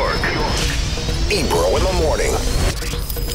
York. Ebro in the morning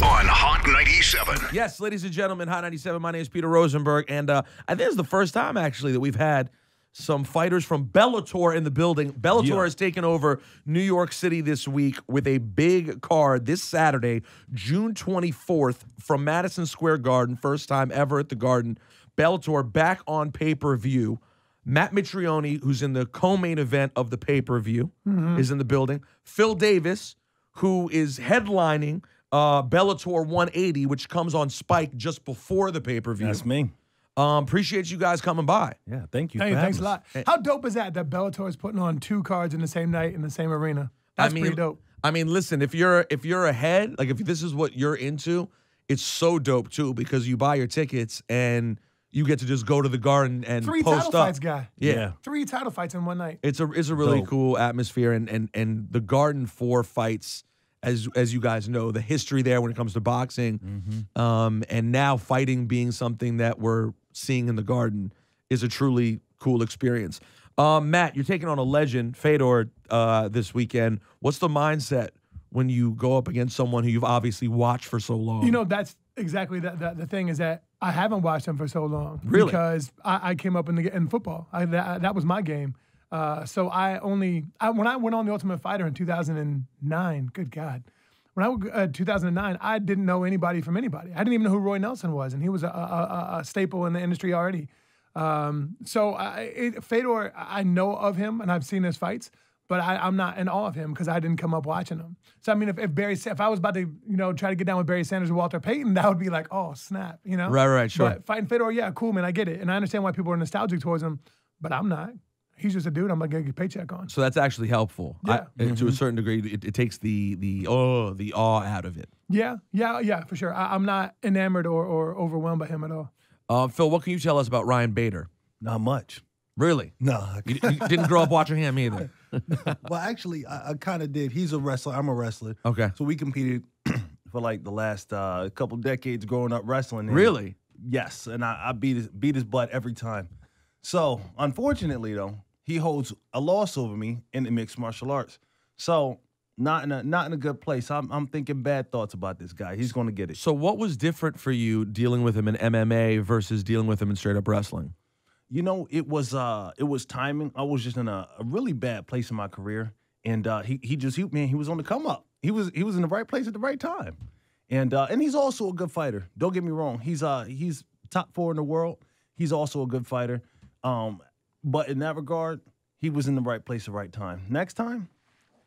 on Hot 97. Yes, ladies and gentlemen, Hot 97. My name is Peter Rosenberg, and I think it's the first time, actually, that we've had some fighters from Bellator in the building. Bellator has taken over New York City this week with a big card this Saturday, June 24th, from Madison Square Garden. First time ever at the Garden. Bellator back on pay-per-view. Matt Mitrione, who's in the co-main event of the pay-per-view, is in the building. Phil Davis, who is headlining Bellator 180, which comes on Spike just before the pay-per-view. That's me. Appreciate you guys coming by. Yeah, thank you. Hey, thanks a lot. How dope is that Bellator is putting on 2 cards in the same night in the same arena? That's pretty dope. I mean, listen, if you're ahead, like if this is what you're into, it's so dope too because you buy your tickets and you get to just go to the Garden and 3 post title up. fights, guy. Yeah. 3 title fights in one night. It's a really Dope. cool atmosphere and the Garden for fights, as you guys know, the history there when it comes to boxing, and now fighting being something that we're seeing in the Garden is a truly cool experience. Matt, you're taking on a legend, Fedor, this weekend. What's the mindset when you go up against someone who you've obviously watched for so long? You know, that's exactly the thing is that I haven't watched him for so long. Really? Because I came up in football. That was my game. So when I went on The Ultimate Fighter in 2009, good God. When I 2009, I didn't know anybody from anybody. I didn't even know who Roy Nelson was, and he was a staple in the industry already. Fedor, I know of him, and I've seen his fights, but I'm not in awe of him because I didn't come up watching him. So I mean, if I was about to try to get down with Barry Sanders or Walter Payton, that would be like, oh snap, Right, sure. But fighting Fedor, yeah, cool, man, I get it, and I understand why people are nostalgic towards him, but I'm not. He's just a dude I'm gonna get a paycheck on. So that's actually helpful. Yeah. To a certain degree, it takes the awe out of it. Yeah, for sure. I'm not enamored or overwhelmed by him at all. Phil, what can you tell us about Ryan Bader? Not much. Really? No. You didn't grow up watching him either. Well, actually, I kind of did. He's a wrestler. I'm a wrestler. Okay. So we competed for like the last couple decades growing up wrestling. And Really? Yes, and I beat his butt every time. So, unfortunately, though, he holds a loss over me in the mixed martial arts. So, not in a good place. I'm thinking bad thoughts about this guy. He's going to get it. So what was different for you dealing with him in MMA versus dealing with him in straight up wrestling? You know, it was timing. I was just in a really bad place in my career, and he was on the come up. He was in the right place at the right time, and he's also a good fighter. Don't get me wrong. He's top 4 in the world. He's also a good fighter. But in that regard, he was in the right place at the right time. Next time,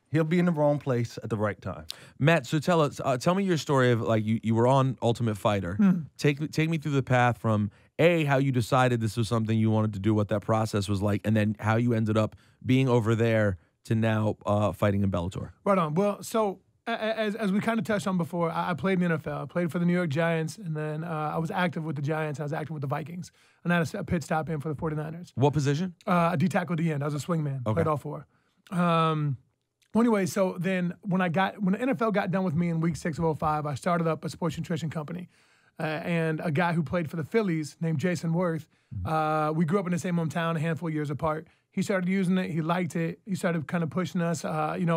he'll be in the wrong place at the right time. Matt, so tell me your story of like you were on Ultimate Fighter. Take me through the path from how you decided this was something you wanted to do, what that process was like, and then how you ended up being over there to now fighting in Bellator. Right on. Well, so as we kind of touched on before, I played in the NFL. I played for the New York Giants, and then I was active with the Giants. I was active with the Vikings, and I had a pit stop in for the 49ers. What position? A D tackle D end. I was a swingman. Okay. Played all 4. Anyway, so then when the NFL got done with me in week 6 of 05, I started up a sports nutrition company. And a guy who played for the Phillies named Jason Worth, we grew up in the same hometown a handful of years apart. He started using it. He liked it. He started kind of pushing us,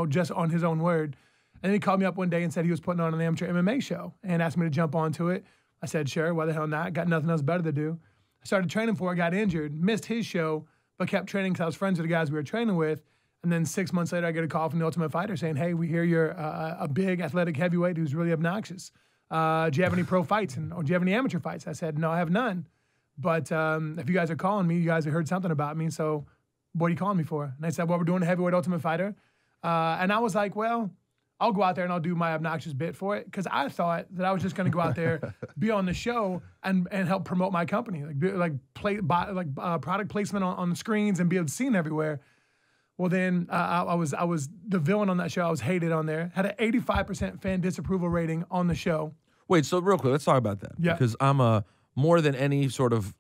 just on his own word. And then he called me up one day and said he was putting on an amateur MMA show and asked me to jump onto it. I said, sure, why the hell not? Got nothing else better to do. I started training for it, got injured, missed his show, but kept training because I was friends with the guys we were training with. And then 6 months later, I get a call from the Ultimate Fighter saying, hey, we hear you're a big athletic heavyweight who's really obnoxious. Do you have any pro fights or do you have any amateur fights? I said, no, I have none. But if you guys are calling me, you guys have heard something about me. So what are you calling me for? And I said, well, we're doing a heavyweight Ultimate Fighter. And I was like, well, I'll go out there and I'll do my obnoxious bit for it. Because I thought that I was just going to go out there, be on the show and help promote my company. Product placement on the screens and be seen everywhere. Well, then I was the villain on that show. I was hated on there. Had an 85% fan disapproval rating on the show. Wait, so real quick, let's talk about that. Yeah. Because I'm more than any sort of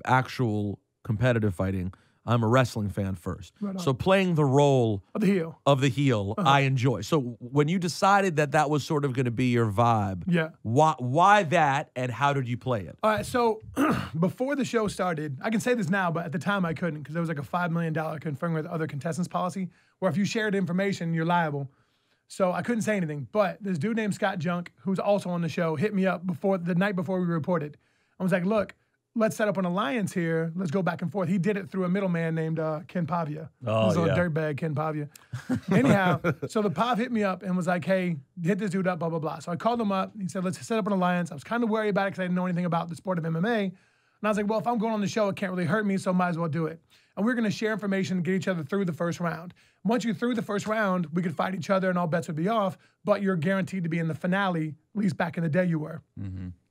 actual competitive fighting, I'm a wrestling fan first. Right on. So playing the role Of the heel. I enjoy. So when you decided that was sort of going to be your vibe, Yeah. why that, and how did you play it? All right, so before the show started, I can say this now, but at the time I couldn't because there was like a $5 million conferring with other contestants policy where if you shared information, you're liable. So I couldn't say anything. But this dude named Scott Junk, who's also on the show, hit me up the night before we reported. I was like, look, let's set up an alliance here. Let's go back and forth. He did it through a middleman named Ken Pavia. Oh, He's a yeah. dirtbag, Ken Pavia. Anyhow, so the Pav hit me up and was like, hey, hit this dude up, blah, blah, blah. So I called him up. He said, let's set up an alliance. I was kind of worried about it because I didn't know anything about the sport of MMA. And I was like, well, if I'm going on the show, it can't really hurt me, so might as well do it. And we're going to share information and get each other through the first round. Once you're through the first round, we could fight each other and all bets would be off, but you're guaranteed to be in the finale, at least back in the day you were.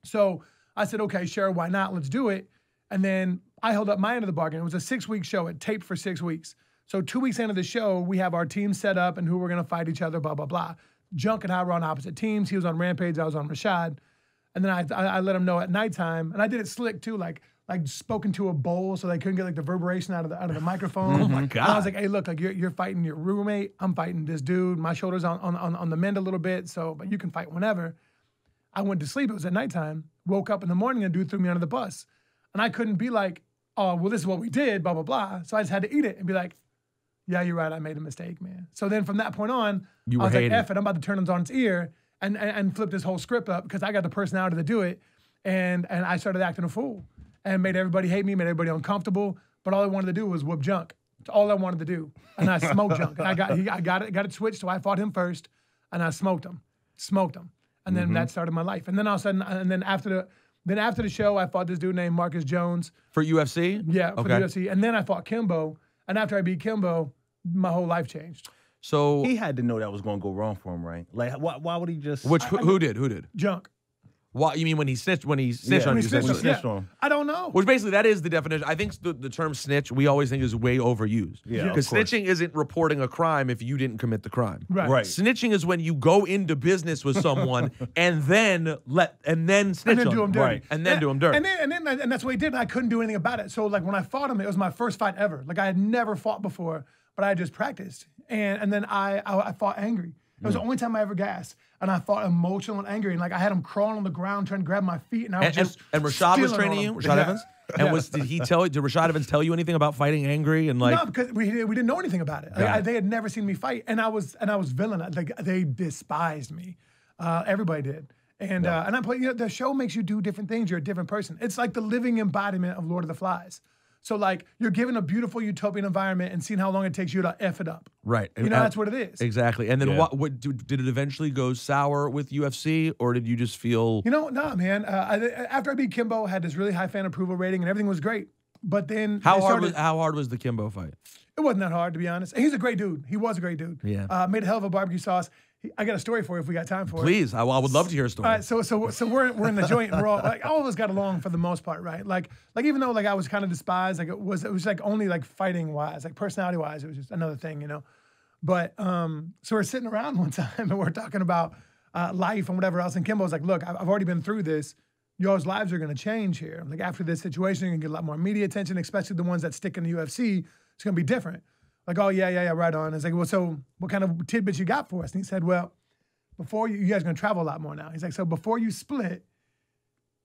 So I said, okay, sure, why not? Let's do it. And then I held up my end of the bargain. It was a 6-week show. It taped for 6 weeks. So 2 weeks into the show, we have our team set up and who we're going to fight each other, blah, blah, blah. Junk and I were on opposite teams. He was on Rampage. I was on Rashad. And then I let him know at nighttime. And I did it slick, too, like spoken to a bowl so they couldn't get like the reverberation out of the microphone. Oh, my God. And I was like, hey, look, like you're fighting your roommate. I'm fighting this dude. My shoulder's on the mend a little bit, but you can fight whenever. I went to sleep. It was at nighttime. Woke up in the morning and dude threw me under the bus. And I couldn't be like, oh, well, this is what we did, blah, blah, blah. So I just had to eat it and be like, yeah, you're right. I made a mistake, man. So then from that point on, I was like, F it. I'm about to turn it on its ear and flip this whole script up because I got the personality to do it. And I started acting a fool and made everybody hate me, made everybody uncomfortable. But all I wanted to do was whoop Junk. That's all I wanted to do. And I smoked Junk. And I got it switched, so I fought him first. And I smoked him. And then that started my life. And then all of a sudden, after the show, I fought this dude named Marcus Jones. For UFC? Yeah, for the UFC. And then I fought Kimbo. And after I beat Kimbo, my whole life changed. So He had to know that was going to go wrong for him, right? Like, why would he just... who did? Junk. Why, you mean when he snitched? When he snitched Yeah, on when you? he snitched said- on- snitched on him. I don't know. Which basically that is the definition. I think the term snitch we always think is way overused. Yeah, of because course. snitching isn't reporting a crime if you didn't commit the crime. Right. Snitching is when you go into business with someone and then snitch And then on do him dirty. Right. And then do him dirty. And that's what he did. And I couldn't do anything about it. So like when I fought him, it was my first fight ever. Like I had never fought before, but I had just practiced. And then I fought angry. It was the only time I ever gassed. And I fought emotional and angry. And like I had him crawling on the ground trying to grab my feet. And I was just and Rashad was stealing training on you, him. Rashad Yeah. Evans. And did Rashad Evans tell you anything about fighting angry and like? No, because we didn't know anything about it. Like, they had never seen me fight, and I was villain. Like they despised me. Everybody did. And I put the show makes you do different things. You're a different person. It's like the living embodiment of Lord of the Flies. So like you're given a beautiful utopian environment and seeing how long it takes you to F it up. Right. That's what it is. Exactly. And then Yeah. what did it eventually go sour with UFC, or did you just feel? Nah, man. After I beat Kimbo, I had this really high fan approval rating and everything was great. But then How hard was the Kimbo fight? It wasn't that hard, to be honest. And he's a great dude. He was a great dude. Yeah. Made a hell of a barbecue sauce. I got a story for you if we got time for it. Please, I would love to hear a story. All right, so we're in the joint and we're all like all of us got along for the most part, right? Like even though like I was kind of despised, like it was like only like fighting wise, like personality wise, it was just another thing, But so we're sitting around one time and we're talking about life and whatever else, and Kimbo's like, "Look, I've already been through this. Y'all's lives are gonna change here. Like after this situation, you're gonna get a lot more media attention, especially the ones that stick in the UFC. It's gonna be different." Like, "Oh yeah, right on." It's like, "Well, so what kind of tidbits you got for us?" And he said, "Well, before you guys are gonna travel a lot more now." He's like, "So before you split,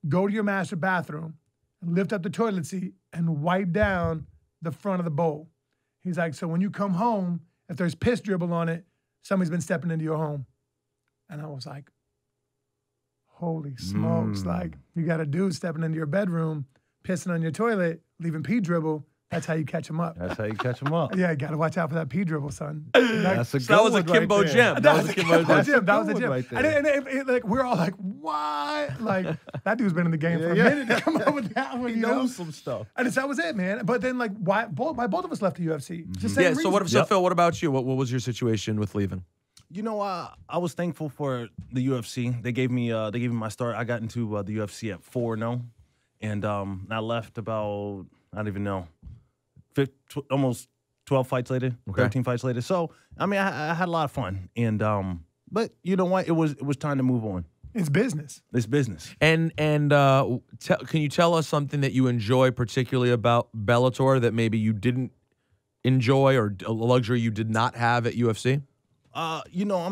go to your master bathroom, and lift up the toilet seat, and wipe down the front of the bowl." He's like, "So when you come home, if there's piss dribble on it, somebody's been stepping into your home." And I was like, holy smokes, like you got a dude stepping into your bedroom, pissing on your toilet, leaving pee dribble. That's how you catch him up. That's how you catch him up. Yeah, you got to watch out for that pee dribble, son. That's a good that was a one right Kimbo there. gem. That was a Kimbo That was gem. a gym. That was a good gym. one right there. And like we're all like, what? Like that dude's been in the game for a minute to come up with that one. He You know? knows some stuff. And that was it, man. But then like, why both of us left the UFC? It's the same Yeah. reason. So what? So Phil, what about you? What was your situation with leaving? I was thankful for the UFC. They gave me my start. I got into the UFC at 4-0, and I left about I don't even know, almost 12 fights later, 13 fights later. So I mean, I had a lot of fun, and but you know what? It was time to move on. It's business. It's business. And can you tell us something that you enjoy particularly about Bellator that maybe you didn't enjoy, or a luxury you did not have at UFC? I'm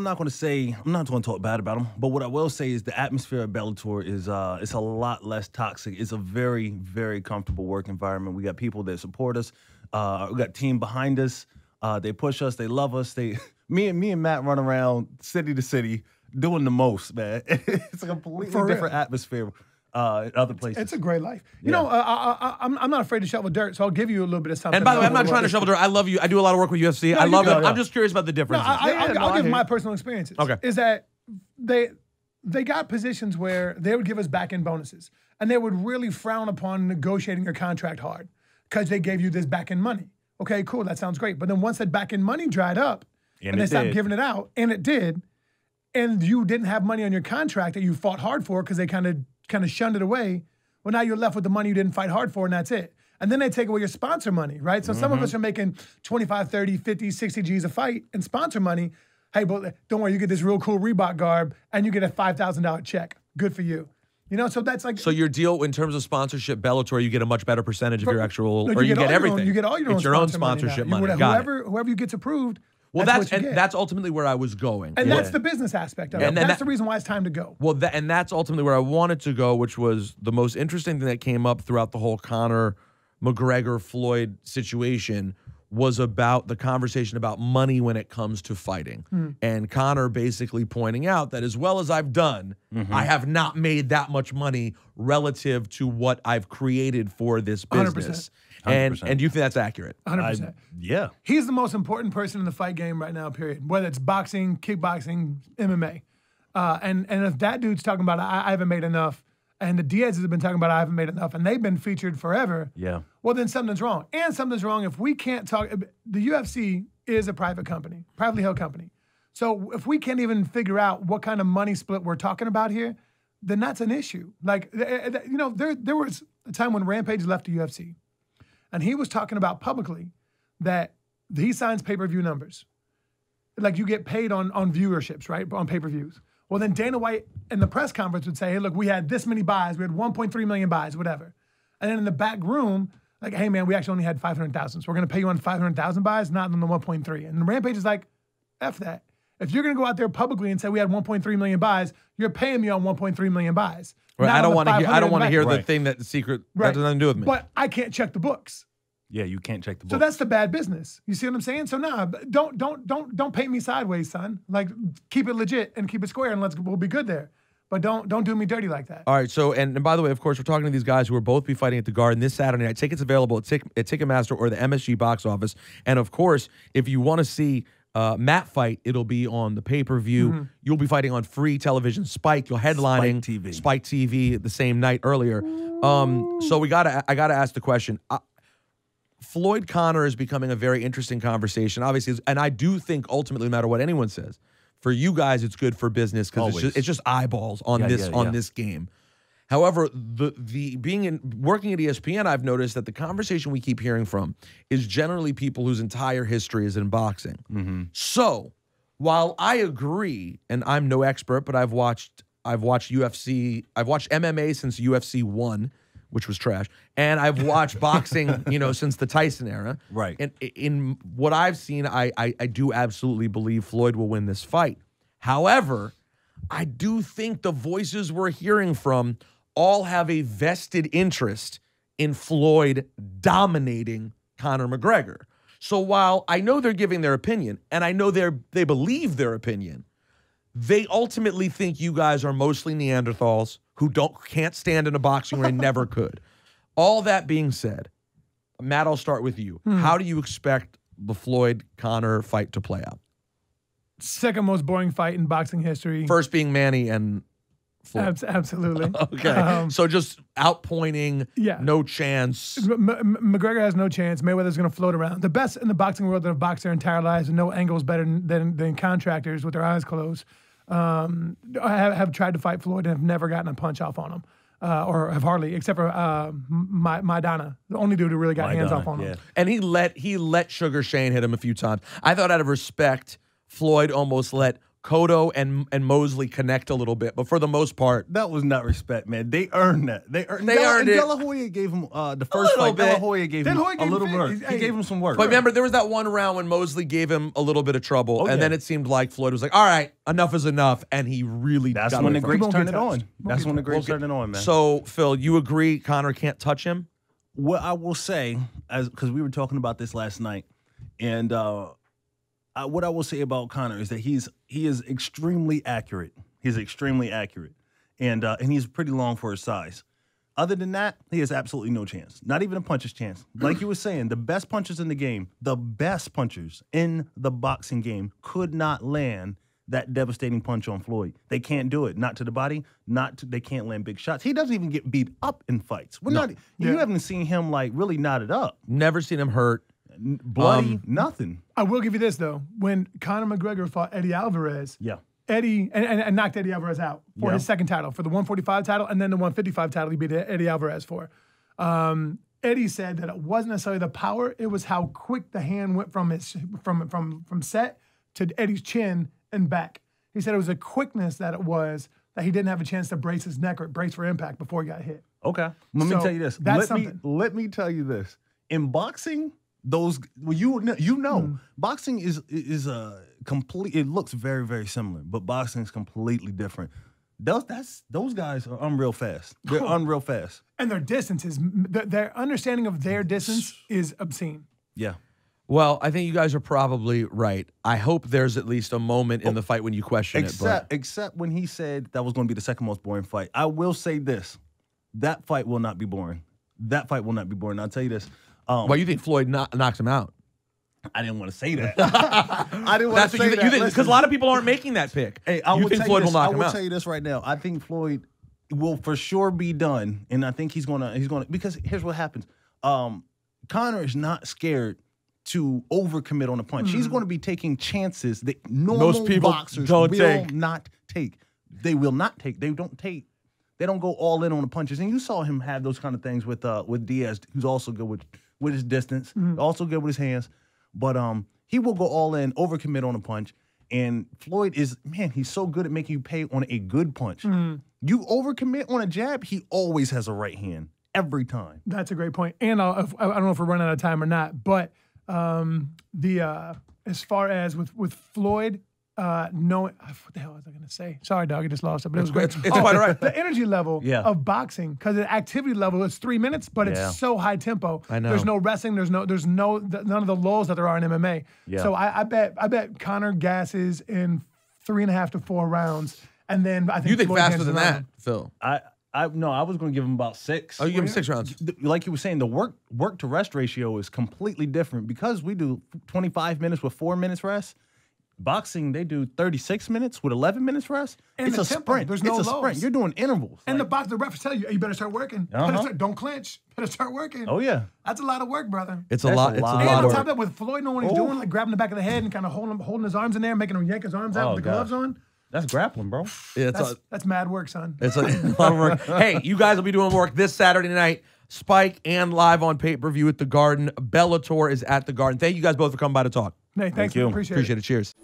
not going to talk bad about them, but what I will say is the atmosphere at Bellator is it's a lot less toxic. It's a very, very comfortable work environment. We got people that support us. We got team behind us. They push us. They love us. Me and Matt run around city to city doing the most, man. It's a completely different atmosphere in other places. It's a great life. You know, I'm not afraid to shovel dirt, so I'll give you a little bit of something. And by the way, I'm not trying to shovel dirt. I love you. I do a lot of work with UFC. I love it. I'm just curious about the differences. I'll give my personal experiences. Okay. Is that they got positions where they would give us back-end bonuses, and they would really frown upon negotiating your contract hard because they gave you this back-end money. Okay, cool, that sounds great. But then once that back-end money dried up, and they stopped giving it out, and it did, and you didn't have money on your contract that you fought hard for because they kind of shunned it away, well, now you're left with the money you didn't fight hard for, and that's it. And then they take away your sponsor money, right? So some of us are making 25, 30, 50, 60 G's a fight in sponsor money. Hey, but don't worry, you get this real cool Reebok garb, and you get a $5,000 check. Good for you. You know, so that's like... So your deal in terms of sponsorship, Bellator, you get a much better percentage of your actual... or you get everything. You get all your own It's your own sponsorship money. Whoever you gets approved, well, that's that's ultimately where I was going. And that's the business aspect of it. That's the reason why it's time to go. Well, and that's ultimately where I wanted to go, which was the most interesting thing that came up throughout the whole Conor McGregor Floyd situation was about the conversation about money when it comes to fighting. And Conor basically pointing out that as well as I've done, I have not made that much money relative to what I've created for this business. 100%. And you think that's accurate? 100%. Yeah. He's the most important person in the fight game right now, period. Whether it's boxing, kickboxing, MMA. And if that dude's talking about I haven't made enough, and the Diaz's have been talking about I haven't made enough, and they've been featured forever, well, then something's wrong. And something's wrong if we can't talk. The UFC is a private company, privately held company. So if we can't even figure out what kind of money split we're talking about here, then that's an issue. Like, you know, there was a time when Rampage left the UFC, and he was talking about publicly that he signs pay-per-view numbers. Like, you get paid on viewerships, right, on pay-per-views. Well, then Dana White in the press conference would say, hey, look, we had this many buys. We had 1.3 million buys, whatever. And then in the back room, like, hey, man, we actually only had 500,000. So we're going to pay you on 500,000 buys, not on the 1.3. And Rampage is like, F that. If you're going to go out there publicly and say we had 1.3 million buys, you're paying me on 1.3 million buys. Right. I don't want to hear the thing that the secret that has nothing to do with me. But I can't check the books. Yeah, you can't check the books. So that's the bad business. You see what I'm saying? So don't paint me sideways, son. Like, keep it legit and keep it square, and we'll be good there. But don't do me dirty like that. All right. So and by the way, of course, we're talking to these guys who will both be fighting at the Garden this Saturday night. Tickets available at Ticketmaster or the MSG box office. And of course, if you want to see Matt fight, it'll be on the pay-per-view. You'll be fighting on free television, Spike. You're headlining Spike TV the same night earlier. So I gotta ask the question. Floyd Conor is becoming a very interesting conversation, obviously, and I do think ultimately, no matter what anyone says, for you guys, it's good for business because it's just eyeballs on this game. However, working at ESPN, I've noticed that the conversation we keep hearing from is generally people whose entire history is in boxing. So, while I agree, and I'm no expert, but I've watched UFC, I've watched MMA since UFC 1. Which was trash. And I've watched boxing, since the Tyson era. Right. And in what I've seen, I do absolutely believe Floyd will win this fight. However, I do think the voices we're hearing from all have a vested interest in Floyd dominating Conor McGregor. So while I know they're giving their opinion, and I know they believe their opinion, they ultimately think you guys are mostly Neanderthals who can't stand in a boxing ring, never could. All that being said, Matt, I'll start with you. How do you expect the Floyd-Conor fight to play out? Second most boring fight in boxing history. First being Manny and Floyd. Absolutely. Okay. So just outpointing, no chance. McGregor has no chance. Mayweather's going to float around. The best in the boxing world that have boxed their entire lives and know angles better than contractors with their eyes closed have tried to fight Floyd and have never gotten a punch off on him. Or have hardly, except for Maidana, the only dude who really got hands off on him. And he let Sugar Shane hit him a few times. I thought out of respect, Floyd almost let Cotto and Mosley connect a little bit, but for the most part, that was not respect, man. They earned that. They earned it. De La Hoya gave him the first fight. De La Hoya gave him a little work. He gave him some work. But remember, there was that one round when Mosley gave him a little bit of trouble, and then it seemed like Floyd was like, "All right, enough is enough," and he really. That's when the greats turn it on. That's when the greats turn it on, man. So, Phil, you agree Conor can't touch him? What I will say, because we were talking about this last night, and what I will say about Conor is that he is extremely accurate. He's extremely accurate, and he's pretty long for his size. Other than that, he has absolutely no chance. Not even a puncher's chance. Like you were saying, the best punchers in the game, the best punchers in the boxing game could not land that devastating punch on Floyd. They can't do it. Not to the body. They can't land big shots. He doesn't even get beat up in fights. You haven't seen him like really knotted up. Never seen him hurt. Bloody, nothing. I will give you this though. When Conor McGregor fought Eddie Alvarez, Eddie and knocked Eddie Alvarez out for his second title, for the 145 title, and then the 155 title he beat Eddie Alvarez for. Eddie said that it wasn't necessarily the power; it was how quick the hand went from set to Eddie's chin and back. He said it was a quickness that it was that he didn't have a chance to brace his neck or brace for impact before he got hit. Okay, let me tell you this. Let me tell you this. In boxing, boxing is a complete. It looks very, very similar, but boxing is completely different. Those guys are unreal fast. They're unreal fast, and their distances, their understanding of their distance is obscene. Yeah. Well, I think you guys are probably right. I hope there's at least a moment in the fight when you question it. Except when he said that was going to be the second most boring fight. I will say this: that fight will not be boring. That fight will not be boring. I'll tell you this. Well, you think Floyd knocks him out? I didn't want to say that. I didn't want to say that. Because a lot of people aren't making that pick. Hey, I will tell you this right now. I think Floyd will for sure be done, and I think he's gonna because here's what happens. Conor is not scared to overcommit on a punch. He's going to be taking chances that most people boxers will not take. They will not take. They don't take. They don't go all in on the punches. And you saw him have those kind of things with Diaz, who's also good with his distance, also good with his hands. But he will go all in, overcommit on a punch. And Floyd he's so good at making you pay on a good punch. You overcommit on a jab, he always has a right hand every time. That's a great point. And I don't know if we're running out of time or not, but as far as with Floyd, knowing what the hell was I going to say? Sorry, dog, I just lost it, but it was great. It's quite all right. The energy level of boxing, because the activity level is 3 minutes, but it's so high tempo. I know. There's no wrestling. There's none of the lulls that there are in MMA. Yeah. So I bet Conor gasses in 3.5 to 4 rounds, and then I think you think Floyd faster than that, Phil. No, I was going to give him about 6. Oh, you give him 6 rounds. Like you were saying, the work to rest ratio is completely different because we do 25 minutes with 4 minutes rest. Boxing, they do 36 minutes with 11 minutes rest. And it's a sprint. There's no it's a sprint. You're doing intervals. And the refs tell you, you better start working. Don't clinch. Better start working. Oh, yeah. That's a lot of work, brother. It's a lot. And on top of that, with Floyd knowing what he's doing, like grabbing the back of the head and kind of holding his arms in there, making him yank his arms out with the gloves on. That's grappling, bro. Yeah, that's mad work, son. It's a lot of work. Hey, you guys will be doing work this Saturday night. Spike and live on pay-per-view at the Garden. Bellator is at the Garden. Thank you guys both for coming by to talk. Hey, thank you. Appreciate it. Cheers.